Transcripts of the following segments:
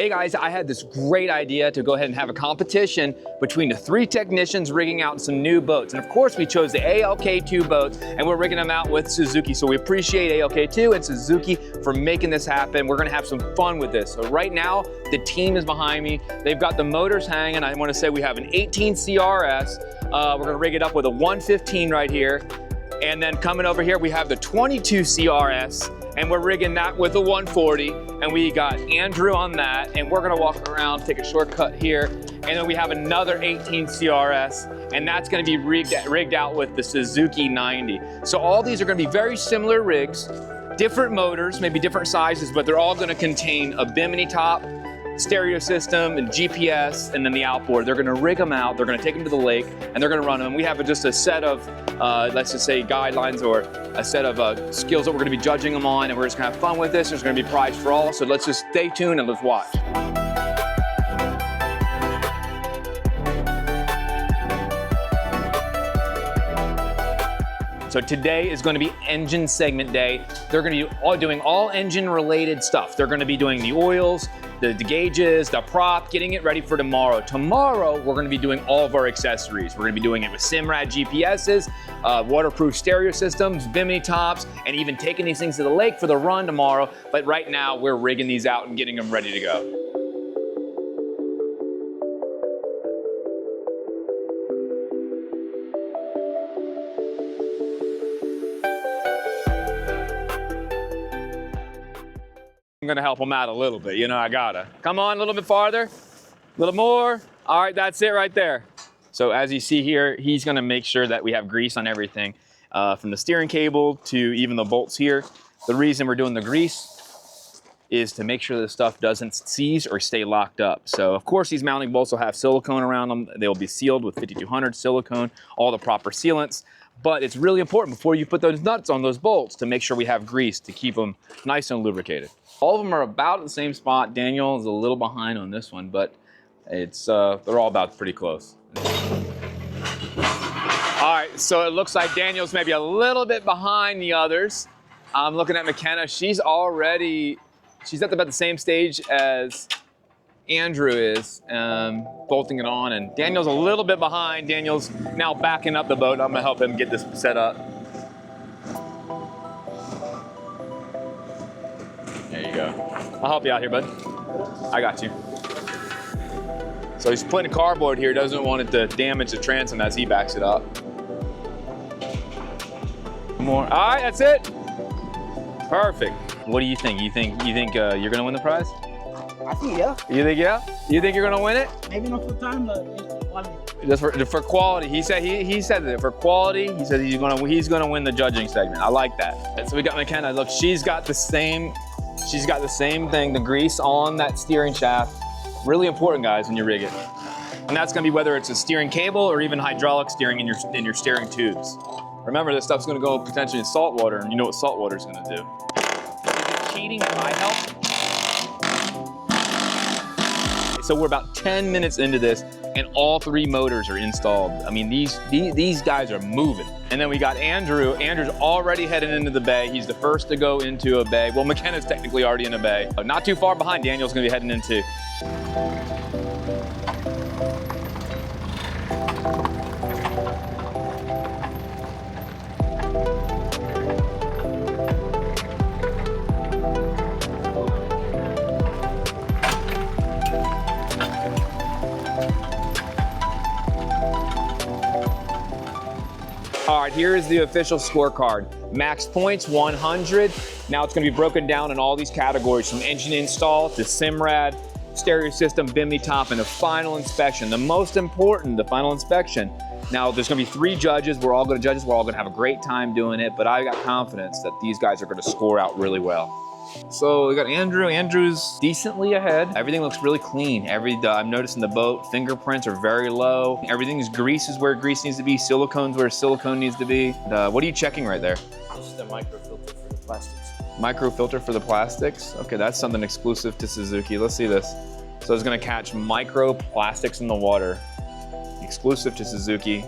Hey guys, I had this great idea to go ahead and have a competition between the 3 technicians rigging out some new boats. And of course we chose the ALK2 boats and we're rigging them out with Suzuki. So we appreciate ALK2 and Suzuki for making this happen. We're gonna have some fun with this. So right now, the team is behind me. They've got the motors hanging. I wanna say we have an 18 CRS. We're gonna rig it up with a 115 right here. And then coming over here, we have the 22 CRS. And we're rigging that with a 140, and we got Andrew on that, and we're gonna walk around, take a shortcut here, and then we have another 18 CRS, and that's gonna be rigged out with the Suzuki 90. So all these are gonna be very similar rigs, different motors, maybe different sizes, but they're all gonna contain a bimini top, stereo system, and GPS, and then the outboard. They're gonna rig them out, they're gonna take them to the lake, and they're gonna run them. We have just a set of, let's just say guidelines or a set of skills that we're gonna be judging them on, and we're just gonna have fun with this. There's gonna be prize for all, so let's just stay tuned and let's watch. So today is going to be engine segment day. They're going to be doing all engine related stuff. They're going to be doing the oils, the gauges, the prop, getting it ready for tomorrow. Tomorrow, we're going to be doing all of our accessories. We're going to be doing it with Simrad GPSs, waterproof stereo systems, bimini tops, and even taking these things to the lake for the run tomorrow. But right now, we're rigging these out and getting them ready to go. I'm gonna help them out a little bit, you know, I gotta. Come on, a little bit farther, a little more. All right, that's it right there. So as you see here, he's gonna make sure that we have grease on everything, from the steering cable to even the bolts here. The reason we're doing the grease is to make sure this stuff doesn't seize or stay locked up. So of course these mounting bolts will have silicone around them. They'll be sealed with 5200 silicone, all the proper sealants. But it's really important before you put those nuts on those bolts to make sure we have grease to keep them nice and lubricated. All of them are about at the same spot. Daniel is a little behind on this one, but it's they're all about pretty close. All right, so it looks like Daniel's maybe a little bit behind the others. I'm looking at McKenna. She's at about the same stage as Andrew is, bolting it on, and Daniel's a little bit behind. Daniel's now backing up the boat. I'm gonna help him get this set up. There you go. I'll help you out here, bud. I got you. So he's putting cardboard here, doesn't want it to damage the transom as he backs it up. More. All right, that's it. Perfect. What do you think? You think you're gonna win the prize? I think yeah. You think yeah? You think you're gonna win it? Maybe not for time, but just for quality. He said that for quality. He said he's gonna win the judging segment. I like that. So we got McKenna. Look, she's got the same thing, the grease on that steering shaft. Really important, guys, when you rig it. And that's gonna be whether it's a steering cable or even hydraulic steering in your steering tubes. Remember, this stuff's gonna go potentially in salt water, and you know what salt water's gonna do. Is it cheating if I help? So we're about 10 minutes into this, and all 3 motors are installed. I mean, these guys are moving. And then we got Andrew. Andrew's already heading into the bay. He's the first to go into a bay. Well, McKenna's technically already in a bay. Not too far behind, Daniel's gonna be heading into. All right, here is the official scorecard. Max points, 100. Now it's gonna be broken down in all these categories, from engine install to Simrad, stereo system, bimini top, and a final inspection. The most important, the final inspection. Now there's gonna be 3 judges. We're all gonna judge this. We're all gonna have a great time doing it, but I got confidence that these guys are gonna score out really well. So we got Andrew. Andrew's decently ahead. Everything looks really clean. I'm noticing the boat fingerprints are very low. Everything's grease is where grease needs to be. Silicone's where silicone needs to be. What are you checking right there? Just a microfilter for the plastics. Microfilter for the plastics? Okay, that's something exclusive to Suzuki. Let's see this. So it's gonna catch microplastics in the water. Exclusive to Suzuki.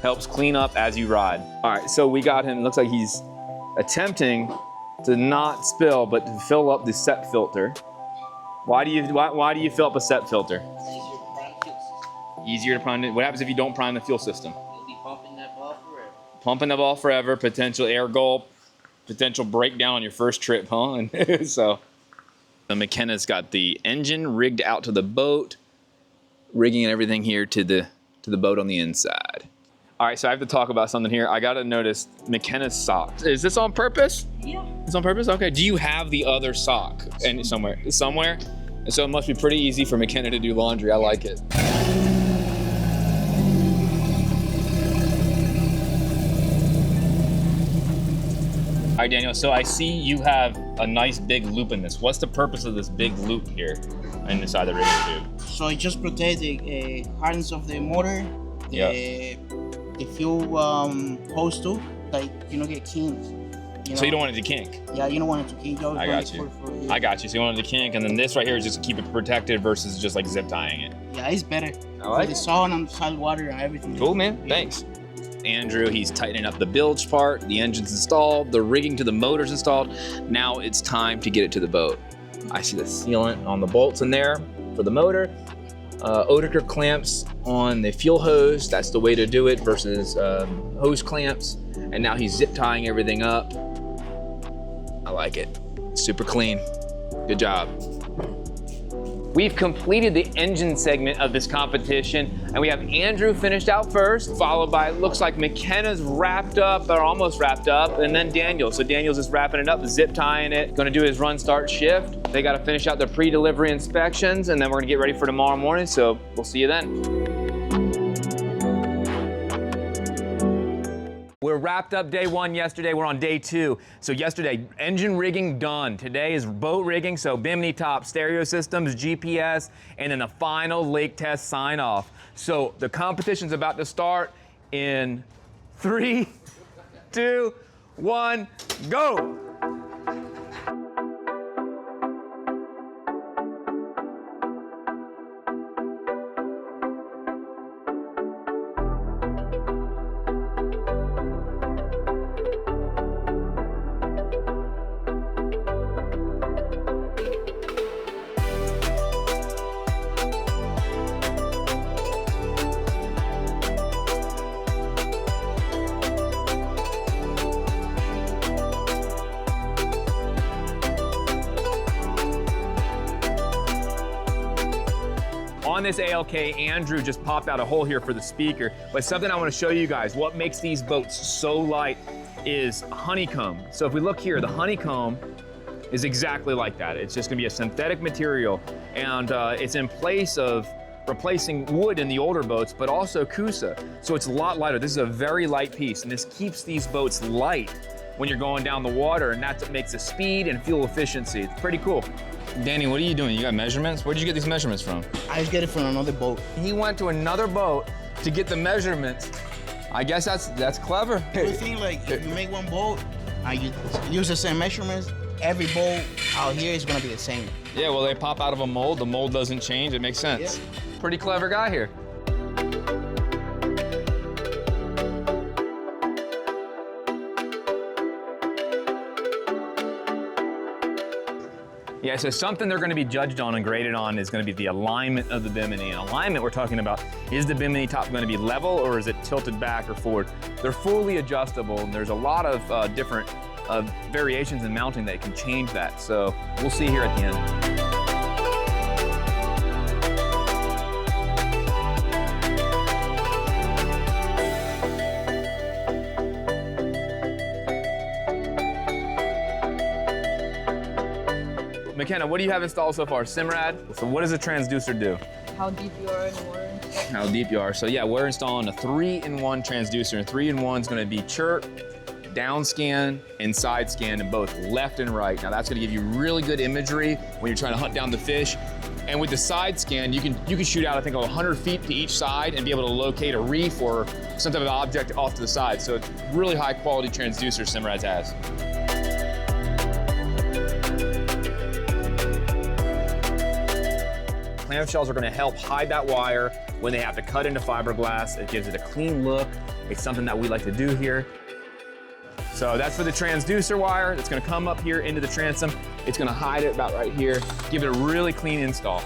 Helps clean up as you ride. All right, so we got him. Looks like he's attempting to not spill, but to fill up the set filter. Why do you fill up a SEP filter? Easier to prime it. What happens if you don't prime the fuel system? You'll be pumping that ball forever. Pumping the ball forever, potential air gulp, potential breakdown on your first trip, huh? And so McKenna's got the engine rigged out to the boat, rigging and everything here to the boat on the inside. All right, so I have to talk about something here. I gotta notice McKenna's socks. Is this on purpose? Yeah. It's on purpose? Okay. Do you have the other sock? And somewhere? And so it must be pretty easy for McKenna to do laundry. I like it. All right, Daniel, so I see you have a nice big loop in this. What's the purpose of this big loop here in the side of the rigging tube? So it just protects the harness of the motor, the fuel hose too, like you don't get kinked. So you don't want it to kink? Yeah, you don't want it to kink. I got you. I got you. So you want it to kink, and then this right here is just to keep it protected versus just like zip tying it. Yeah, it's better. I like the it. salt and salt water and everything. Cool, man. Yeah. Thanks. Andrew, he's tightening up the bilge part, the engine's installed, the rigging to the motor's installed. Now it's time to get it to the boat. I see the sealant on the bolts in there for the motor. Oetiker clamps on the fuel hose. That's the way to do it versus hose clamps. And now he's zip tying everything up. I like it. Super clean. Good job. We've completed the engine segment of this competition, and we have Andrew finished out first, followed by, it looks like McKenna's wrapped up, or almost wrapped up, and then Daniel. So Daniel's just wrapping it up, zip tying it, gonna do his run, start, shift. They gotta finish out their pre-delivery inspections, and then we're gonna get ready for tomorrow morning, so we'll see you then. We're wrapped up day one yesterday. We're on day two. So yesterday, engine rigging done. Today is boat rigging, so bimini top, stereo systems, GPS, and then the final lake test sign off. So the competition's about to start in 3, 2, 1, go! On this ALK, Andrew just popped out a hole here for the speaker, but something I want to show you guys, what makes these boats so light is honeycomb. So if we look here, the honeycomb is exactly like that. It's just gonna be a synthetic material, and it's in place of replacing wood in the older boats, but also Kusa. So it's a lot lighter. This is a very light piece, and this keeps these boats light when you're going down the water, and that's what makes the speed and fuel efficiency. It's pretty cool. Danny, what are you doing? You got measurements? Where did you get these measurements from? I just get it from another boat. He went to another boat to get the measurements. I guess that's clever. The thing, like, if you make one boat and you use the same measurements, every boat out here is gonna be the same. Yeah, well, they pop out of a mold. The mold doesn't change. It makes sense. Yeah. Pretty clever guy here. Yeah, so something they're gonna be judged on and graded on is gonna be the alignment of the bimini. And alignment we're talking about, is the bimini top gonna be level or is it tilted back or forward? They're fully adjustable, and there's a lot of different variations in mounting that can change that. So we'll see here at the end. McKenna, what do you have installed so far? Simrad. So what does a transducer do? How deep you are in the water. How deep you are. So yeah, we're installing a 3-in-1 transducer, and 3-in-1 is gonna be chirp, down scan, and side scan in both left and right. Now that's gonna give you really good imagery when you're trying to hunt down the fish. And with the side scan, you can shoot out, I think, 100 feet to each side and be able to locate a reef or some type of object off to the side. So it's really high quality transducer Simrad has. Clamshells are gonna help hide that wire when they have to cut into fiberglass. It gives it a clean look. It's something that we like to do here. So that's for the transducer wire. That's gonna come up here into the transom. It's gonna hide it about right here. Give it a really clean install.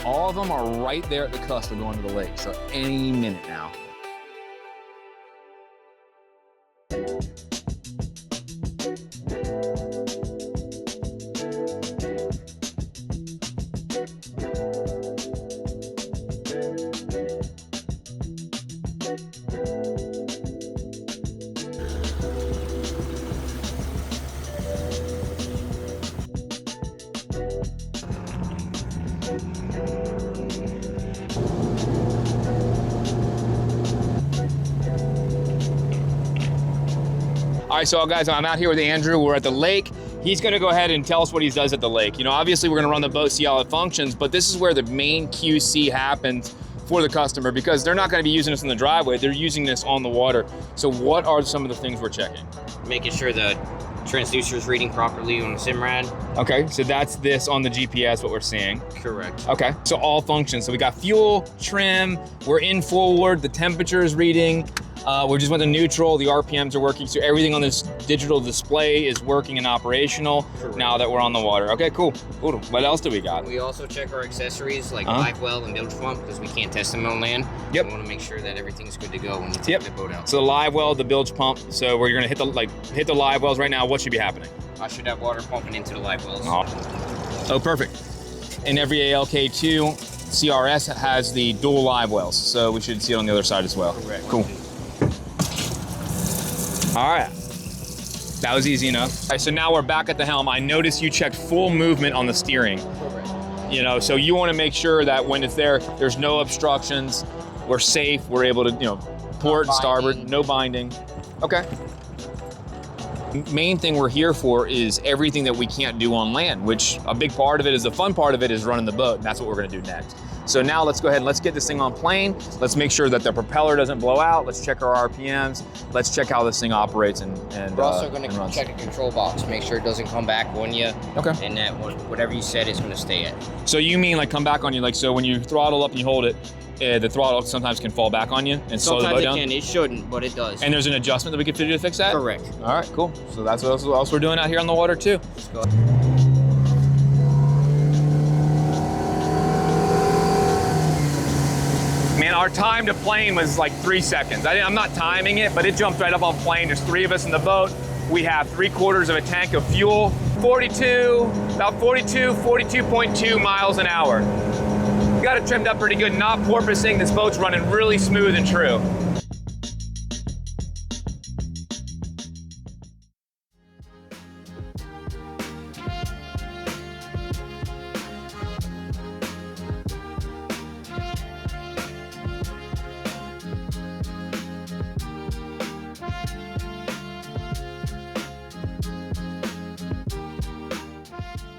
All of them are right there at the cusp of going to the lake, so any minute now. All right, so guys, I'm out here with Andrew. We're at the lake. He's gonna go ahead and tell us what he does at the lake. You know, obviously we're gonna run the boat, see how it functions, but this is where the main QC happens for the customer because they're not gonna be using this in the driveway, they're using this on the water. So what are some of the things we're checking? Making sure the transducer is reading properly on the SIMRAD. Okay, so that's this on the GPS, what we're seeing. Correct. Okay, so all functions. So we got fuel, trim, we're in forward, the temperature is reading, we just went to neutral, the RPMs are working, so everything on this digital display is working and operational. Correct. Now that we're on the water. Okay, cool. What else do we got? We also check our accessories like live well and bilge pump because we can't test them on land. Yep. We want to make sure that everything's good to go when you take the boat out. So the live well, the bilge pump. So we're gonna hit the live wells right now. What should be happening? I should have water pumping into the live wells. Oh, perfect. And every ALK2 CRS has the dual live wells, so we should see it on the other side as well. Correct. Cool. All right, that was easy enough. All right, so now we're back at the helm. I noticed you checked full movement on the steering. Correct. You know, so you want to make sure that when it's there, there's no obstructions, we're safe, we're able to, you know, port and starboard, no binding. Okay. Main thing we're here for is everything that we can't do on land, which a big part of it is the fun part of it is running the boat, and that's what we're gonna do next. So now let's go ahead and let's get this thing on plane. Let's make sure that the propeller doesn't blow out. Let's check our RPMs. Let's check how this thing operates and we're also going to check a control box, make sure it doesn't come back on you. Okay. And that whatever you said is going to stay at. So you mean like come back on you, like so when you throttle up and you hold it, the throttle sometimes can fall back on you and slow the boat down? Sometimes it can, it shouldn't, but it does. And there's an adjustment that we can do to fix that? Correct. All right, cool. So that's what else we're doing out here on the water too. Let's go. Man, our time to plane was like 3 seconds. I'm not timing it, but it jumped right up on plane. There's 3 of us in the boat. We have 3/4 of a tank of fuel, about 42.2 miles an hour. We got it trimmed up pretty good, not porpoising. This boat's running really smooth and true.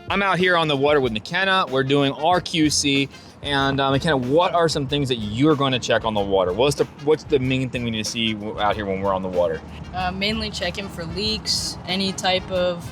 I'm out here on the water with McKenna. We're doing our QC. And McKenna, what are some things that you're going to check on the water? What's the main thing we need to see out here when we're on the water? Mainly checking for leaks, any type of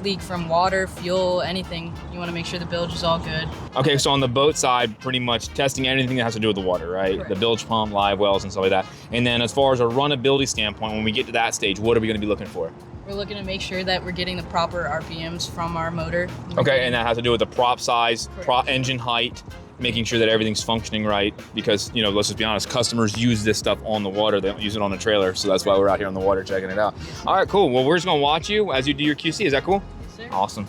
leak from water, fuel, anything. You want to make sure the bilge is all good. Okay, so on the boat side, pretty much testing anything that has to do with the water, right? Correct. The bilge pump, live wells, and stuff like that. And then as far as a runnability standpoint, when we get to that stage, what are we going to be looking for? We're looking to make sure that we're getting the proper RPMs from our motor. Okay, and that has to do with the prop size, Correct. engine height, making sure that everything's functioning right, because, you know, let's just be honest, customers use this stuff on the water. They don't use it on the trailer, so that's why we're out here on the water checking it out. All right, cool. Well, we're just gonna watch you as you do your QC. Is that cool? Yes, sir. Awesome.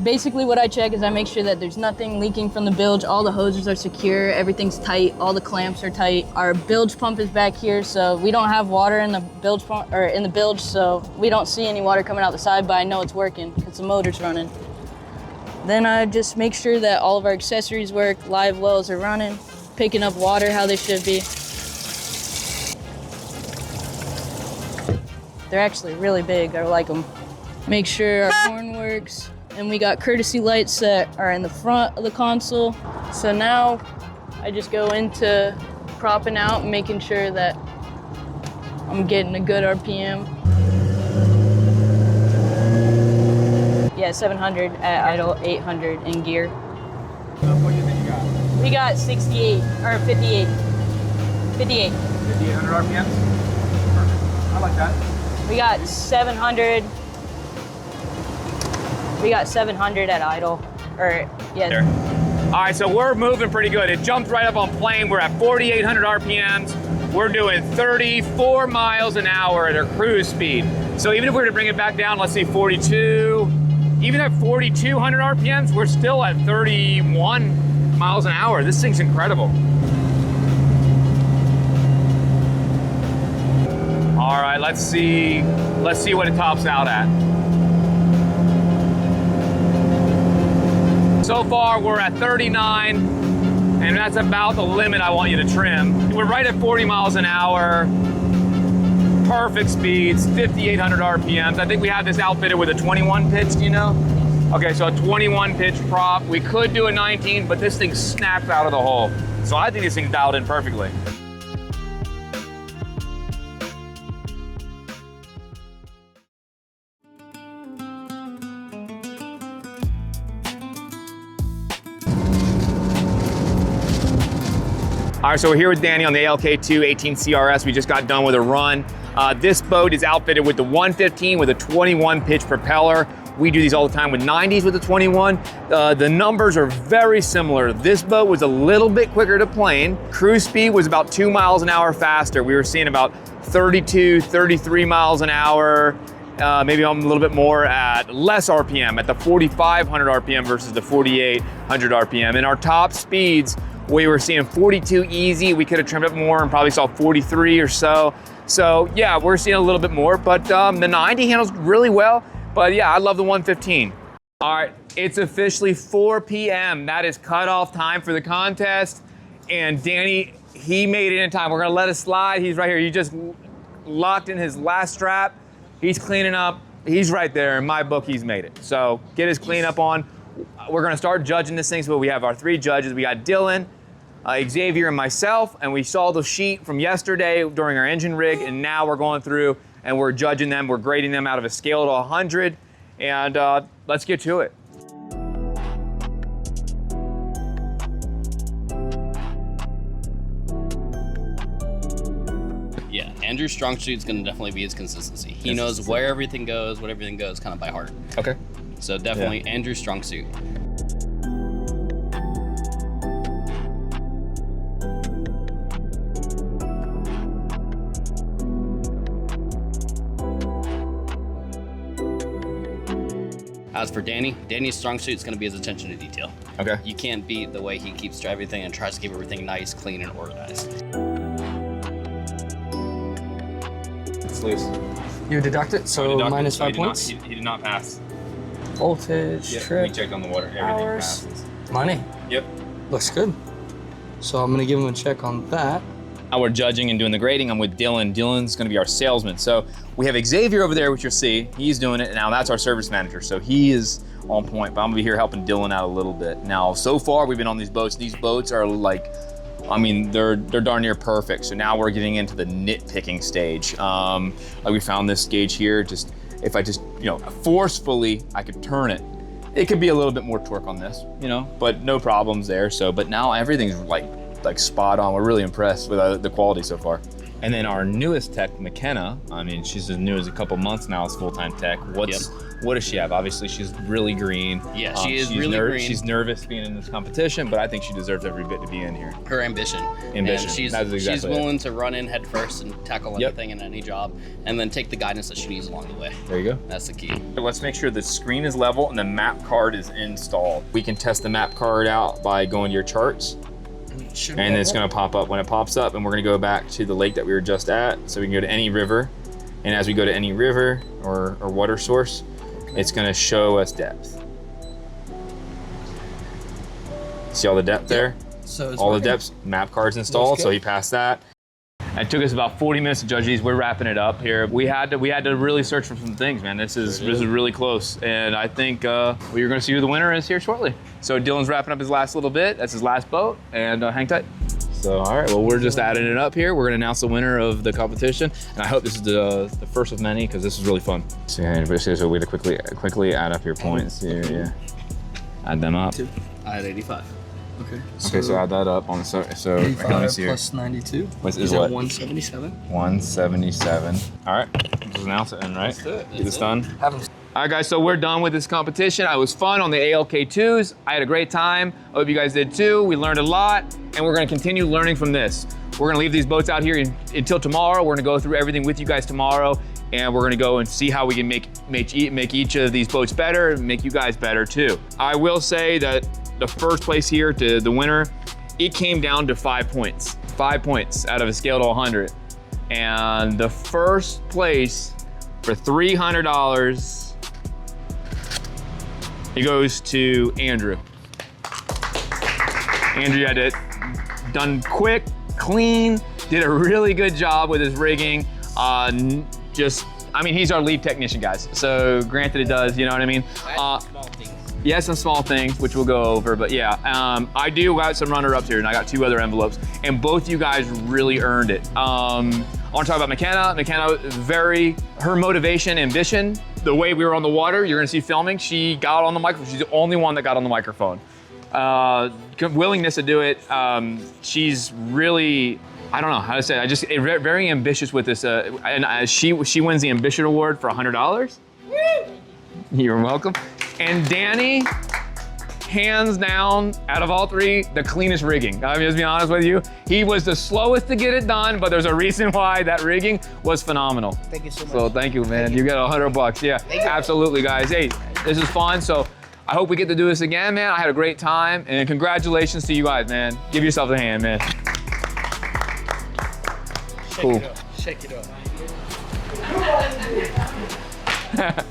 Basically what I check is I make sure that there's nothing leaking from the bilge. All the hoses are secure, everything's tight, all the clamps are tight. Our bilge pump is back here, so we don't have water in the bilge pump or in the bilge, so we don't see any water coming out the side, but I know it's working because the motor's running. Then I just make sure that all of our accessories work, live wells are running, picking up water how they should be. They're actually really big, I like them. Make sure our horn works, and we got courtesy lights that are in the front of the console. So now I just go into propping out and making sure that I'm getting a good RPM. Yeah, 700 at idle, 800 in gear. What do you think you got? We got 68 or 58. 58. 5,800 RPMs? Perfect. I like that. We got 700. We got 700 at idle. Or, yeah. There. All right, so we're moving pretty good. It jumped right up on plane. We're at 4,800 RPMs. We're doing 34 miles an hour at our cruise speed. So even if we were to bring it back down, let's say 42, even at 4,200 RPMs, we're still at 31 miles an hour. This thing's incredible. All right, let's see what it tops out at. So far, we're at 39, and that's about the limit I want you to trim. We're right at 40 miles an hour, perfect speeds, 5,800 RPMs. I think we have this outfitted with a 21 pitch, do you know? Okay, so a 21 pitch prop. We could do a 19, but this thing snaps out of the hole. So I think this thing's dialed in perfectly. All right, so we're here with Danny on the ALK2 18 CRS. We just got done with a run. This boat is outfitted with the 115 with a 21 pitch propeller. We do these all the time with 90s with the 21. The numbers are very similar. This boat was a little bit quicker to plane. Cruise speed was about 2 miles an hour faster. We were seeing about 32, 33 miles an hour, maybe a little bit more at less RPM, at the 4,500 RPM versus the 4,800 RPM. And our top speeds, we were seeing 42 easy. We could have trimmed up more and probably saw 43 or so. So yeah, we're seeing a little bit more, but the 90 handles really well. But yeah, I love the 115. All right, it's officially 4 p.m. That is cutoff time for the contest. And Danny, he made it in time. We're gonna let it slide. He's right here. He just locked in his last strap. He's cleaning up. He's right there. In my book, he's made it. So get his cleanup on. We're gonna start judging this thing. So we have our 3 judges. We got Dylan, Xavier, and myself, and we saw the sheet from yesterday during our engine rig, and now we're going through and we're judging them. We're grading them out of a scale to 100, and let's get to it. Yeah, Andrew's strong suit's gonna definitely be his consistency. He knows where everything goes, what everything goes, kind of by heart. Okay. So definitely Andrew's strong suit. As for Danny, Danny's strong suit is going to be his attention to detail. Okay. You can't beat the way he keeps everything and tries to keep everything nice, clean, and organized. It's loose. You deduct it, so minus 5 points. He did not pass. Voltage, trip, we checked on the water. Everything hours, passes. money. Yep. Looks good. So I'm gonna give him a check on that. We're judging and doing the grading. I'm with Dylan. Dylan's gonna be our salesman. So we have Xavier over there, which you'll see. He's doing it, and now that's our service manager. So he is on point, but I'm gonna be here helping Dylan out a little bit. Now, so far we've been on these boats. These boats are like, I mean, they're darn near perfect. So now we're getting into the nitpicking stage. Like we found this gauge here, just, if I just, forcefully, I could turn it. It could be a little bit more torque on this, but no problems there. So, but now everything's like spot on. We're really impressed with the quality so far. And then our newest tech, McKenna, I mean, she's as new as a couple months now as full-time tech. What does she have? Obviously, she's really green. Yeah, she is really green. She's nervous being in this competition, but I think she deserves every bit to be in here. Her ambition. Ambition. And she's willing to run in head first and tackle anything in any job, and then take the guidance that she needs along the way. There you go. That's the key. Let's make sure the screen is level and the map card is installed. We can test the map card out by going to your charts. And it's gonna pop up when it pops up, and we're gonna go back to the lake that we were just at. So we can go to any river, and as we go to any river or water source, it's gonna show us depth. See all the depth there? So all the depths, map cards installed, so he passed that. It took us about 40 minutes to judge these. We're wrapping it up here. We had to really search for some things, man. This is really close, and I think you're going to see who the winner is here shortly. So Dylan's wrapping up his last little bit. That's his last boat, and hang tight. So all right, well, we're just adding it up here. We're going to announce the winner of the competition, and I hope this is the first of many, because this is really fun. So yeah, so we're going to quickly add up your points here. Yeah, add them up. I had 85. Okay. Okay, so add that up on the so let me 85 see here. plus 92. Is Is what? that 177? 177. All right, just announce it in, right? That's it. Get this done. Haven't. All right, guys, so we're done with this competition. It was fun on the ALK2s. I had a great time. I hope you guys did too. We learned a lot, and we're gonna continue learning from this. We're gonna leave these boats out here until tomorrow. We're gonna go through everything with you guys tomorrow, and we're gonna go and see how we can make each of these boats better, and make you guys better too. I will say that the first place here to the winner, it came down to 5 points. 5 points out of a scale to 100. And the first place for $300, it goes to Andrew. Andrew had it done quick, clean, did a really good job with his rigging. I mean, he's our lead technician, guys. So granted it does, you know what I mean? Small things. Yeah, some small things, which we'll go over, but yeah. I do got some runner-ups here, and I got 2 other envelopes, and both you guys really earned it. I want to talk about McKenna. McKenna, her motivation, ambition, the way we were on the water, you're gonna see filming, she got on the microphone. She's the only one that got on the microphone. Willingness to do it, she's really, I don't know how to say it. Very ambitious with this, and she wins the Ambition Award for $100. Woo! You're welcome. And Danny, hands down, out of all 3, the cleanest rigging. I'm just being honest with you. He was the slowest to get it done, but there's a reason why that rigging was phenomenal. Thank you so much. So thank you, man. You got $100. Yeah, absolutely, guys. Hey, this is fun. So I hope we get to do this again, man. I had a great time, and congratulations to you guys, man. Give yourself a hand, man. Cool. Shake it up. Shake it up.